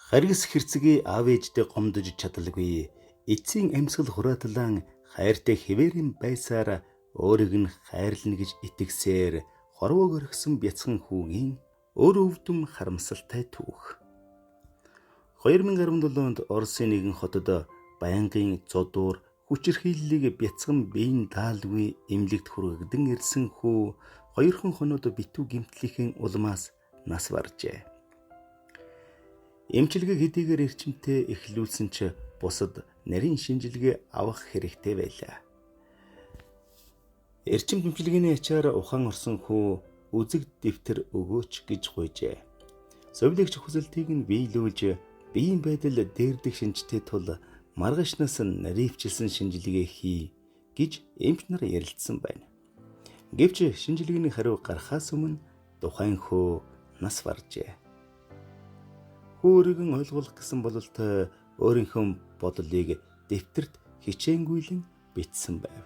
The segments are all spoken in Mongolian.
Харгас хэрцгий аав ээжтэй гомдож чадалгүй. Эцсийн амьсгал хураатлан хайртай хэвээрэн байсаар өөрийг нь хайрлна гэж итгэсээр хорвоог орхисон бяцхан хүүгийн өр өвдөм харамсалтай түүх. 2017 онд Оросын нэгэн хотод байнгын зодуур хүчирхийллийг бяцхан биеийн даалгүй эмнэлэгт хүргэгдэн ирсэн хүү 2 хоноод битүү гэмтлийн улмаас нас баржээ. Эмчилгээ хэдийгээр эрчимтэй эхлүүлсэн ч бусад нарийн шинжилгээ авах хэрэгтэй байлаа. Эрчим эмчилгээний ачаар ухаан орсон хүү үзэг дэвтэр өгөөч гэж гуйжээ. Совилогч хүсэлтийг нь биелүүлж биеийн байдал дээрдэг шинжтэй тул маргаашнаас наривчилсан шинжилгээ хий гэж эмч нар ярилцсан байна. Гэвч шинжилгээний хариу гарахаас өмнө тухайн хүү нас баржээ. Өөрийг нь ойлгох гэсэн бололт өөрийнхөө бодлыг дэвтэрт хичээнгүйлэн бичсэн байв.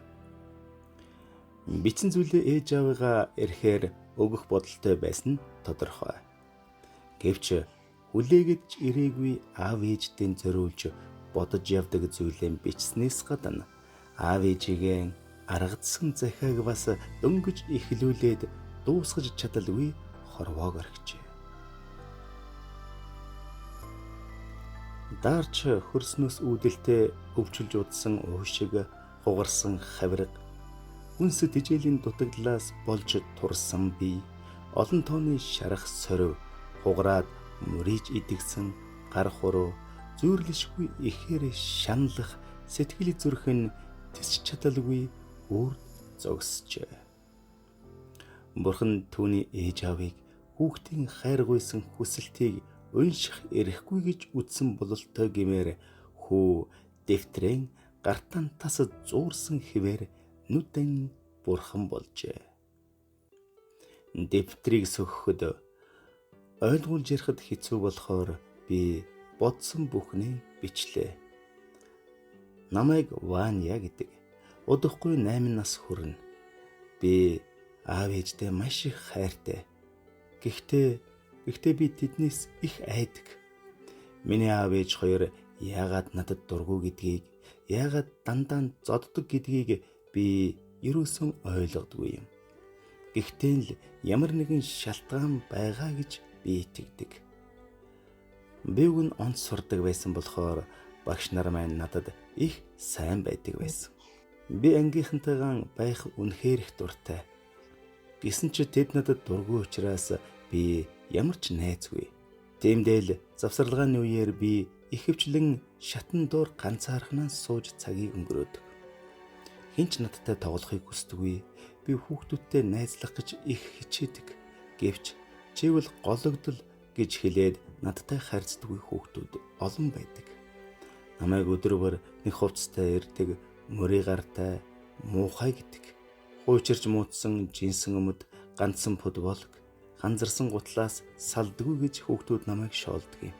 Бичсэн зүйлээ ээж аавыгаа ирэхээр өгөх бодолтой байсан нь тодорхой. Гэвч хүлээгээд ирээгүй аав ээжтэй зориулж бодож явдаг зүйлээ бичснээс гадна аав ээжигээ аргадсан захиаг бас дөнгөж эхлүүлээд дуусгаж чадалгүй хорвоог орхижээ. Даарч хөрснөөс үүдэлтэй өвчлж удсан уушиг хугарсан хавирга үнс тижээлийн дутагдлаас болж турсан бие олон тооны шарах сорив хугараад мөрийж идэгсэн гар хуруу зүйрлэшгүй ихээр шаналх сэтгэл зүрх нь тисч чадалгүй үр зогсжээ. Бурхан түүний ээж аавыг хүүхдийн хайр гуйсан хүсэлтийг унших эрэхгүй гэж үтсэн бололтой гэмээр хүү дэвтрэн гартан тас зуурсан хэвээр нүдэн бурхан болжээ. Дэвтрийг сөхөхөд ойлгуулж ярихад хэцүү болохоор би бодсон бүхнийг бичлээ. Намайг Ваня гэдэг. Удахгүй 8 нас хүрнэ. Би аав ээжтэй маш их хайртай. Гэхдээ би тэднээс их айдаг. Миний аав ээж хоёр яагаад надад дургүй гэдгийг, яагаад дандаа зоддог гэдгийг би ерөөсөн ойлгодгүй юм. Гэхдээ л ямар нэгэн шалтгаан байгаа гэж би итгэдэг. Би өгн онц сурдаг байсан болохоор багш нар маань надад их сайн байдаг байсан. Би ангийнхантайгаа байх үнэхээр их дуртай. Гэсэн ч тэд надад дургүй учраас би ямар ч найзгүй. Тиймдээ л завсарлагын үеэр би ихэвчлэн шатан доор ганцаархнаа сууж цагийг өнгөрөөдөг. Хинч надтай тоглохыг хүсдэггүй. Би хүүхдүүдтэй найзлах гэж их хичээдэг. Гэвч чивэл гологдол гэж хэлээд надтай харьцдаггүй хүүхдүүд олон байдаг. Намайг өдрөөр нэг хувцастай ирдэг, мөрий гартай, муухай гэдэг. Хуучирч муутсан жинсэн өмд, ганцсан футболк, ханзарсан гутлаас салдгүй гэж хүүхдүүд намайг шоолдог юм.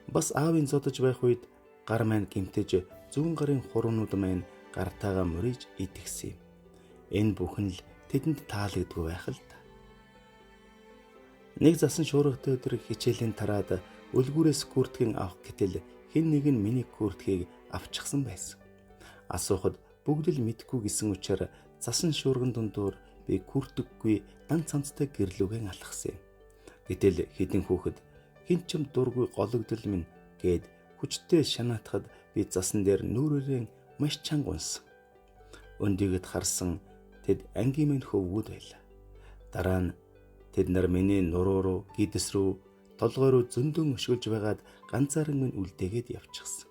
Бас аавын зодож байх үед гар маань гимтэж зүүн гарын хуруунууд маань гартайгаа мөрийж идэгсэн юм. Энэ бүхэн л тэдэнд таалагдгүй байх л та. Нэг засан шуургатай өдөр хичээлийн тараад үлгүүрээс күртгийг авах гэтэл хэн нэг нь миний күртгийг авчихсан байсан. Асуухад бүгд л мэдгүй гэсэн учраас засан шуурган дундуур би күртэггүй дан цамцтай гэрлүүгээ алхсан юм. Гэтэл хэдэн хүүхэд хэн ч юм дургүй гологдол минь гээд хүчтэй шанаатахад би засан дээр нүрээрээ маш чанга унсан. Өндийгэд харсан тэд ангийн минь хөвгүүд байлаа. Дараа нь тэд нар миний нуруу руу, гидэс рүү, толгой руу зөндөн өшгөлж байгаад ганцаараа минь үлдээгээд явчихсан.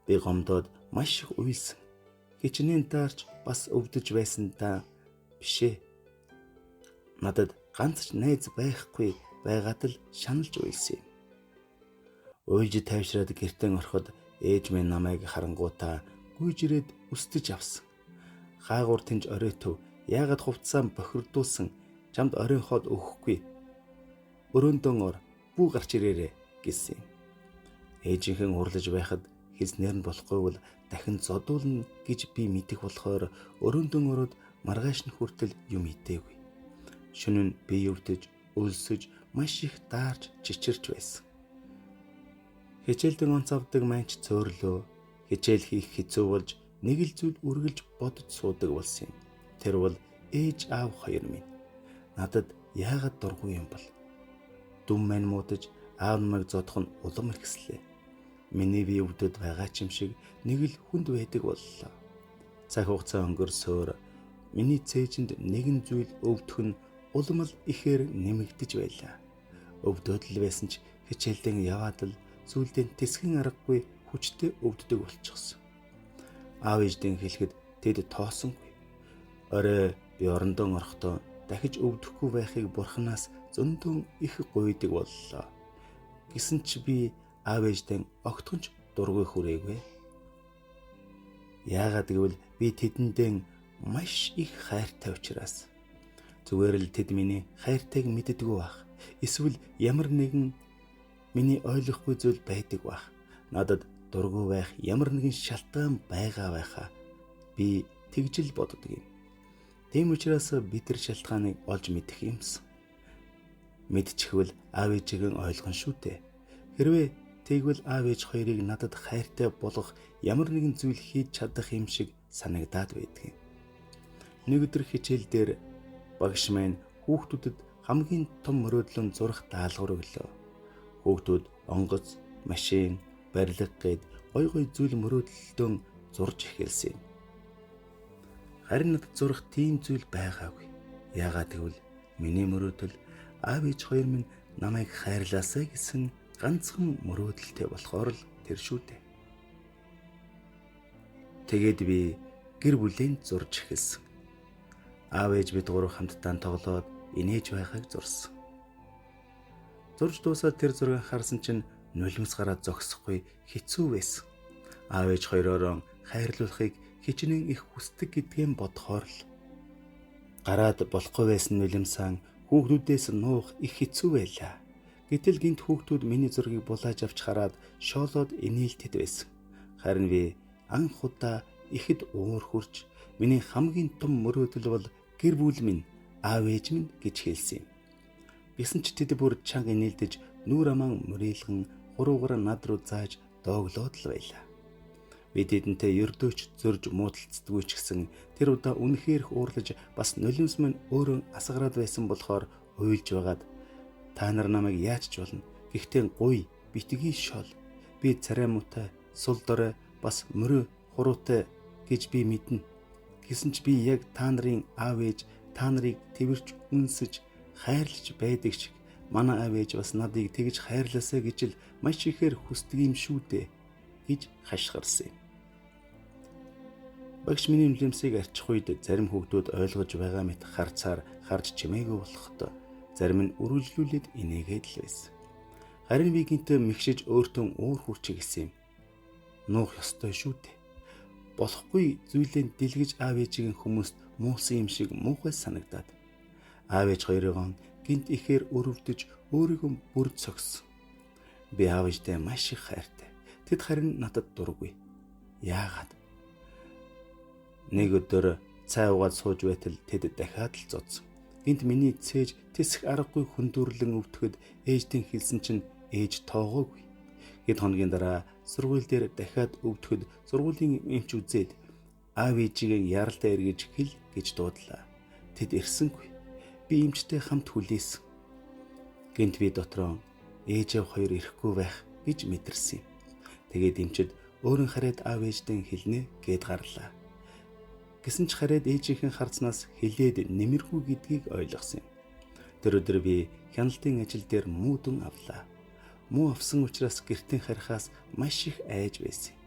Би гомдоод маш их уйлсан. Хичнээн даарч бас өвдөж байсан та бишээ. Надад ганц ч найз байхгүй байгаад л шаналж уйлсан юм. Уйлж тайвшраад гэртээ ороход ээж минь намайг харангуутаа гүйж ирээд өстөж авсан. Хаагур тэнж оройтов, яагаад хувцсаа бохирдуулсан, чамд оройн хоод өгөхгүй. Өрөөндөө ор, бүү гарч ирээрэй гэсэн юм. Ээжийнхэн урлаж байхад хэлснээр нь болохгүй бол дахин зодуулна гэж би мэдэх болохоор өрөөндөө ороод маргааш нь хүртэл юм идээгүй. Шөнө нь би өвдөж, өлсөж маш их даарж чичирч байсан. Хичээлдэн онц авдаг маань ч цөөрлөө. Хичээл хийх хэцүү болж нэг л зүйл үргэлж бодож суудаг болсон юм. Тэр бол ээж аав хоёр минь. Надад яагаад дургүй юм бол? Дүм маань муудаж аав намайг зодох нь улам ихслээ. Миний бие өвдөд байгаа ч юм шиг нэг л хүнд байдаг боллоо. Цаг хугацаа өнгөрсөөр миний цээжинд нэгэн зүйл өвдөх нь улам л ихээр нэмэгдэж байлаа. Өвдөд л байсан ч хичээлдэн яваад л сүүлдээ тэсхэн аргагүй хүчтэй өвддөг болчихсон. Аав ээждэн хэлэхэд тэд тоосонгүй. Орой би орондоо орохдоо дахиж өвдөхгүй байхыг бурханаас зөндөн их гуйдаг боллоо. Гэсэн ч би аав ээждэн огтхонч дургүй хүрээгүй. Яагаад гэвэл би тэдэндээ маш их хайртай учраас. Зүгээр л тэд миний хайртайг мэддэггүй бах. Эсвэл ямар нэгэн миний ойлгохгүй зүйл байдаг бах. Надад дургүй байх ямар нэгэн шалтгаан байгаа байхаа би тэгжил боддог юм. Тийм учраас би тэр шалтгааныг олж мэдэх юмсан. Мэдчихвэл аав ээжигээ ойлгон шүү дээ. Хэрвээ тэгвэл аав ээж хоёрыг надад хайртай болгох ямар нэгэн зүйл хийж чадах юм шиг санагдаад байдаг юм. Нэг өдөр хичээл дээр багш маань хүүхдүүдэд хамгийн том мөрөөдлөн зурах даалгавар өглөө. Хүүхдүүд онгоц, машин, барилга гээд гой гой зүйл мөрөөдлөлтөө зурж эхэлсэн юм. Харин надад зурах тийм зүйл байгаагүй. Яагаад гэвэл миний мөрөөдөл аав ээж хоёр минь намайг хайрлаасай гэсэн ганцхан мөрөөдөлтэй болохоор л тэр шүү дээ. Тэгээд би гэр бүлийн зурж эхэлсэн. Аав ээж бид гурав хамтдаа тоглоод инээж байгааг зурсан. Зурж дуусаад тэр зургийг харсан чинь нулимс гараад зогсохгүй хэцүү байсан. Аав ээж хоёроо хайрлуулахыг хичнээн их хүсдэг гэдгийг бодохоор л гараад болохгүй байсан нулимсаа хүүхдүүдээс нуух их хэцүү байлаа. Гэтэл гинт хүүхдүүд миний зургийг булааж авч хараад шоолоод инээлтэд байсан. Харин би анх удаа ихэд уур хурж миний хамгийн том мөрөөдөл бол гэр бүл минь, аав ээж минь гэж хэлсэн юм. Гэсэн ч тэд бүр чанга инээлдэж нүүр аман мөрөөлгөн хуруугаар над руу зааж дооглоод л байлаа. Би тэдэнтэй ердөөч зөрж муудалцдаггүй ч гэсэн тэр удаа үнэхээр их уурлаж бас нулимс минь өөрөө асгараад байсан болохоор уйлж байгаад та нар намайг яаж ч болно. Гэхдээ гуй, битгий шол. Би царай муутай, сул дорой бас мөрөө хуруутай гэж би мэднэ. Гэсэн ч би яг та нарын аав ээж та нарыг тэрвэрч үнсэж хайрлаж байдаг шиг манай аав ээж бас надыг тэгж хайрлаасай гэж л маш ихээр хүсдэг юм шүү дээ гэж хашгирсан юм. Багш миний нулимсыг арчих үед зарим хүүхдүүд ойлгож байгаа мэт харж чимээгүй болоход зарим нь үргэлжлүүлээд инээгээд л байсан. Харин би гинтээ мэгшиж өөртөө уур хурчих гэсэн юм. Нуух ёстой шүү дээ. Болохгүй зүйлээ дэлгэж аав ээжийн хүмүүст муусан юм шиг муухай санагдаад аав ээж хоёроо гинт ихээр өрөвдөж өөрийгөө бүр цогсон. Би аав ээжтэй маш их хайртай. Тэд харин надад дургүй. Яагаад? Нэг өдөр цай уугаад сууж байтал тэд дахиад л зодсон. Гинт миний цээж тэсэх аргагүй хүндүрлэн өвтгöd ээжтэн хэлсэн чинь ээж тоогоогүй. Хэд хоногийн дараа сургууль дээр дахиад өвтгöd сургуулийн эмч үзээд аав ээжигээ яралтай эргэж хэл гэж дуудлаа. Тэд ирсэнгүй. Би эмчтэй хамт хүлээсэн. Гинт би дотроо ээж аав хоёр ирэхгүй байх гэж мэдэрсэн юм. Тэгээд эмчид өөрөн хараад аав ээждэн хэлнэ гэд гарлаа. Гэсэн ч хараад ээжийнхэн харцнаас хэлээд нэмэргүй гэдгийг ойлгосон юм. Тэр өдөр би хяналтын ажил дээр мүүдэн авлаа. Муу авсан учраас гэртээ харихаас маш их айж байсан.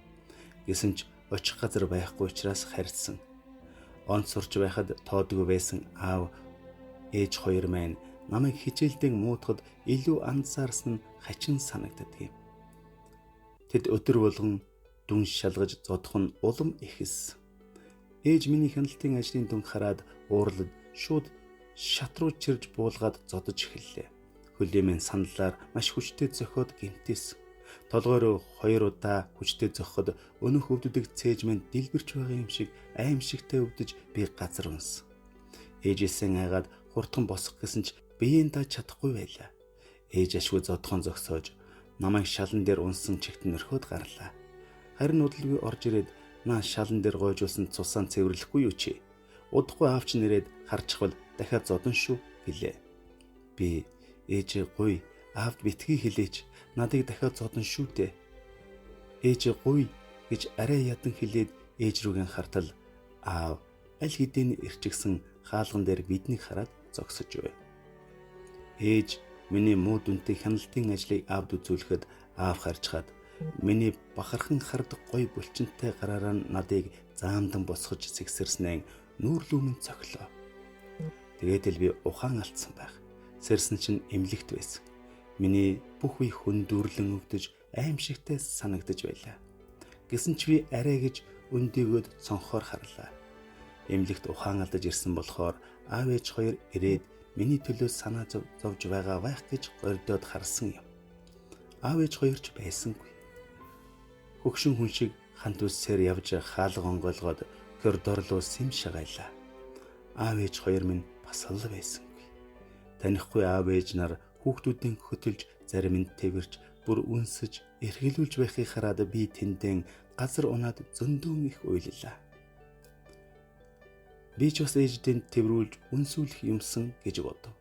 Гэсэн ч очих газар байхгүй учраас харьцсан. Онц сурч байхад тоодгүй байсан аав ээж хоёр маань намайг хичээлдээ муудахад илүү анзаарсан нь хачин санагддаг юм. Тэд өдөр болгон дүн шалгаж зодох нь улам ихэс. Ээж миний хяналтын ажлын дүнг хараад уурлаад шууд шат руу чирж буулгаад зодож эхэллээ. Хөлөө минь сандлаар маш хүчтэй зохиод гэмтээсэн. Толгой руу 2 удаа хүчтэй зохиход өнөх өвддөг цээж минь дэлбэрч байгаа юм шиг аимшигтай өвдөж би газар унсан. Ээжээсээ айгаад хурдхан босох гэсэн ч биеийн даа чадахгүй байлаа. Ээж ашгүй зодхон зогсоож намайг шалан дээр унсан чигт нөрхөөд гарлаа. Харин удалгүй орж ирээд наа шалан дээр гойжуулсан цусаан цэвэрлэхгүй юу чи? Удахгүй аавч нэрээд харчихвал дахиад зодон шүү гэлээ. Би ээжээ гуй аавд битгий хэлээч надыг дахиад зодон шүү дээ. Ээжээ гуй гэж арай ядан хэлээд ээж рүүгэн хартал аав аль хэдийн ирчигсэн хаалган дээр биднийг хараад зогсож байв. Ээж миний муу дүнтэй хяналтын ажлыг аавд үзүүлэхэд аав харчхаад миний бахархан хардаг гой булчинтай гараараа надыг заамдан босгож сэгсэрснээ нүүрлүүмэн цоглоо. Тэгээд л би ухаан алдсан байх. Сэрсэн чинь эмлэгт байсан. Миний бүх үе хүндүрлэн өвдөж аимшигтай санагдаж байлаа. Гэсэн ч би арай гэж өндөгөөд цонхоор харлаа. Эмлэгт ухаан алдаж ирсэн болохоор аав ээж хоёр ирээд миний төлөө санаа зовж байгаа байх гэж гордоод харсан юм. Аав ээж хоёр ч байсангүй. Хөгшин хүн шиг хант үсээр явж хаалга онгойлгоод коридор руу сэм шагайлаа. Аав ээж хоёр минь бас л байсангүй. Танихгүй аав ээж нар хүүхдүүдийн хөтөлж зарим нь тэрвэрч бүр үнсэж эргэлүүлж байхыг хараад би тэндэн газар унаад зөндөөн их уйллаа. Би ч бас ээждээ тэрврүүлж үнсүүлэх юмсан гэж бодов.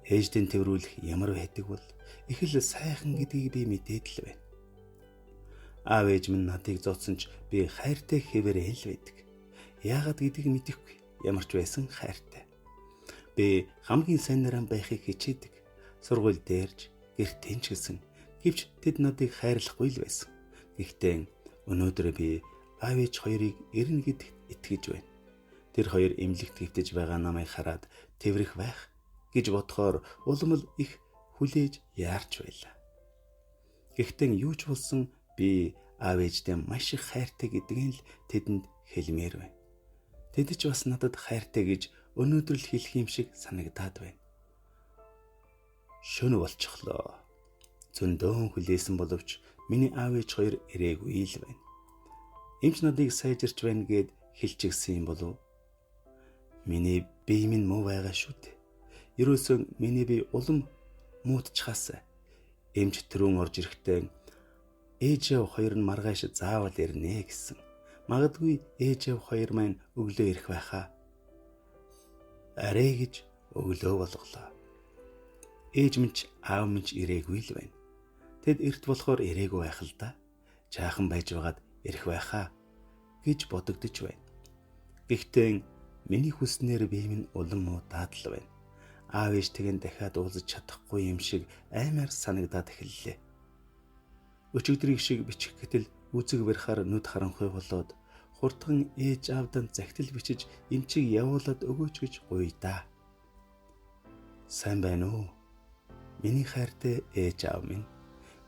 Ээждээ тэрврүүлэх ямар байдаг бол их л сайхан гэдгийг би мэдээд л байна. Аав ээж минь надыг зодсон ч би хайртай хэвээрээ л байдаг. Яагаад гэдгийг мэдэхгүй. Ямар ч байсан хайртай. Би хамгийн сайн нараа байхыг хичээдэг. Сургууль дээрж, гэрт тэнчсэн. Гэвч тэд надыг хайрлахгүй л байсан. Гэхдээ өнөөдөр би аав ээж хоёрыг ирнэ гэдэгт итгэж байна. Тэр хоёр эмнэлэгт хэвтэж байгаа намайг хараад тэрвэрх байх гэж бодохоор улам л их хүлээж яарч байлаа. Гэхдээ юу ч болсон би аав ээждээ маш их хайртай гэдгийг л тэдэнд хэлмээр байна. Тэд ч бас надад хайртай гэж өнөөдөр л хэлэх юм шиг санагдаад байна. Шөнө болчихлоо. Зөндөөн хүлээсэн боловч миний аав ээж хоёр ирээгүй л байна. Эмч надыг сайжирч байна гэд хэлчихсэн юм болов. Миний бие минь муу байгаа шүү дээ. Ерөөсөө миний бие улам муутчихаас. Эмч түрүүн орж ирэхдээ ээж аав хоёр нь маргааш заавал ирнэ гэсэн. Магадгүй ээж аав хоёр маань өглөө ирэх байхаа. Арай гэж өглөө болголоо. Ээж минь ч аав минь ч ирээгүй л байна. Тэд эрт болохоор ирээгүй байх л да. Жаахан байж байгаад ирэх байхаа гэж бодогдож байна. Гэхдээ миний хүснээр бие минь улам муудаад л байна. Аав ээжтэйг дахиад уулзах чадахгүй юм шиг аймаар санагдаад эхэллээ. Өчигдрийг шиг бичих гэтэл үзэг барихаар нүд харанхуй болоод хурдхан ээж аавдан захидал бичиж эмчийг явуулаад өгөөч гэж гуйдаа. Сайн байна уу? Миний хайртай ээж аав минь.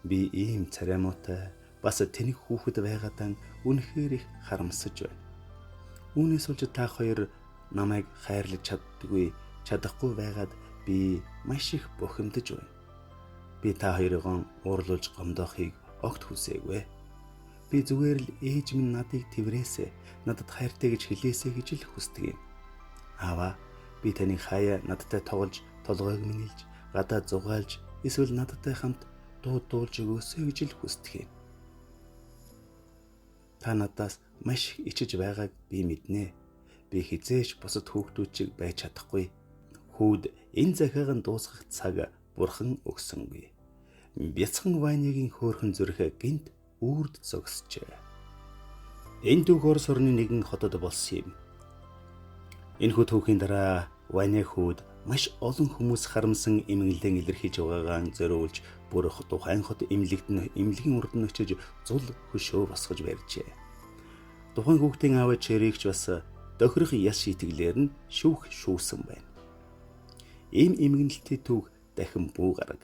Би ийм царамуутай бас тэнэг хүүхэд байгаадаа үнэхээр их харамсаж байна. Үүнээс болж та хоёр намайг хайрлаж чадахгүй байгаад би маш их бухимдаж байна. Би та хоёрыг уурлуулж гомдоохыг огт хүсээгүй. Би зүгээр л ээж минь надыг тэрвэрээсэ, надад хайртай гэж хэлээсэ гэж л хүсдэг юм. Аава, би таны хаяа надтай тоглож, толгойг минь илж, гадаа зугаалж, эсвэл надтай хамт дуулж өгөөсэй гэж л хүсдэг юм. Та надаас маш их ичиж байгааг би мэднэ. Би хизээч бусад хүүхдүүд чиг байж чадахгүй. Хүүд энэ захиаг нь дуусгах цаг бурхан өгсөнгүй. Бяцхан Ванягийн хөөрхөн зүрх гинт үрд зогсжээ. Энэ дүүх Орос орны нэгэн хотод болсон юм. Энэхүү түүхийн дараа Ваня хүүд маш олон хүмүүс харамсан эмгэлэн илэрхийлж байгаагаа зориулж бүр тухайн хот эмнэлгийн урд нь очиж зул хөшөө босгож барьжээ. Тухайн хүүхдийн аав чирэгч бас дохирох яс шийтгэлээр нь шүүсэн байна. Ийм эмгэнэлтийн түүх дахин бүү гараг.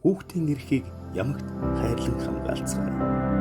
Хүүхдийн эрхийг ямагт хайрлан хамгаалцгаая.